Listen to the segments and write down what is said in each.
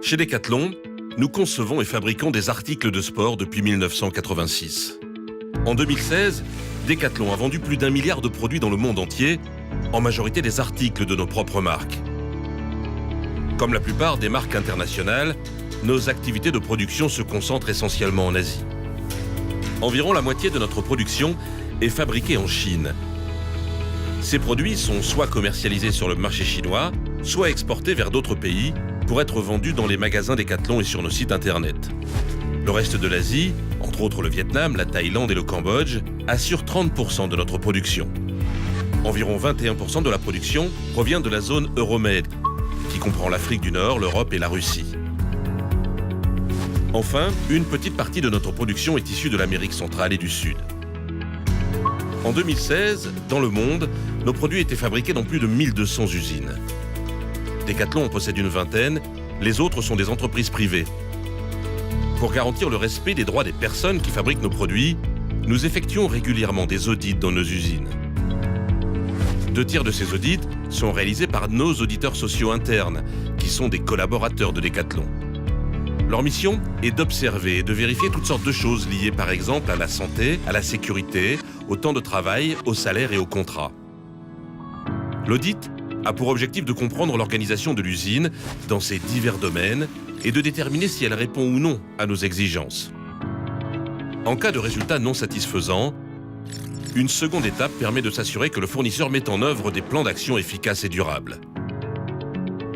Chez Decathlon, nous concevons et fabriquons des articles de sport depuis 1986. En 2016, Decathlon a vendu plus d'1 milliard de produits dans le monde entier, en majorité des articles de nos propres marques. Comme la plupart des marques internationales, nos activités de production se concentrent essentiellement en Asie. Environ la moitié de notre production est fabriquée en Chine. Ces produits sont soit commercialisés sur le marché chinois, soit exportés vers d'autres pays pour être vendus dans les magasins Decathlon et sur nos sites internet. Le reste de l'Asie, entre autres le Vietnam, la Thaïlande et le Cambodge, assure 30% de notre production. Environ 21% de la production provient de la zone Euromed, qui comprend l'Afrique du Nord, l'Europe et la Russie. Enfin, une petite partie de notre production est issue de l'Amérique centrale et du Sud. En 2016, dans le monde, nos produits étaient fabriqués dans plus de 1200 usines. Decathlon en possède une vingtaine, les autres sont des entreprises privées. Pour garantir le respect des droits des personnes qui fabriquent nos produits, nous effectuons régulièrement des audits dans nos usines. 2 tiers de ces audits sont réalisés par nos auditeurs sociaux internes, qui sont des collaborateurs de Decathlon. Leur mission est d'observer et de vérifier toutes sortes de choses liées par exemple à la santé, à la sécurité, au temps de travail, au salaire et au contrat. L'audit a pour objectif de comprendre l'organisation de l'usine dans ces divers domaines et de déterminer si elle répond ou non à nos exigences. En cas de résultats non satisfaisants, une seconde étape permet de s'assurer que le fournisseur met en œuvre des plans d'action efficaces et durables.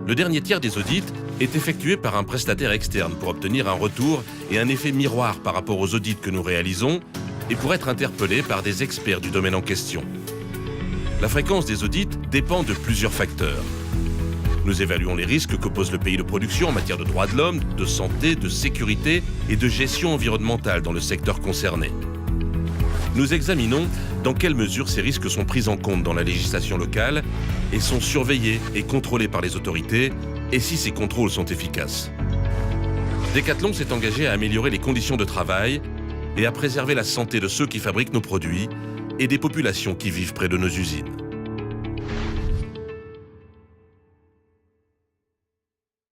Le dernier tiers des audits est effectué par un prestataire externe pour obtenir un retour et un effet miroir par rapport aux audits que nous réalisons et pour être interpellé par des experts du domaine en question. La fréquence des audits dépend de plusieurs facteurs. Nous évaluons les risques que pose le pays de production en matière de droits de l'homme, de santé, de sécurité et de gestion environnementale dans le secteur concerné. Nous examinons dans quelle mesure ces risques sont pris en compte dans la législation locale et sont surveillés et contrôlés par les autorités et si ces contrôles sont efficaces. Decathlon s'est engagé à améliorer les conditions de travail et à préserver la santé de ceux qui fabriquent nos produits et des populations qui vivent près de nos usines.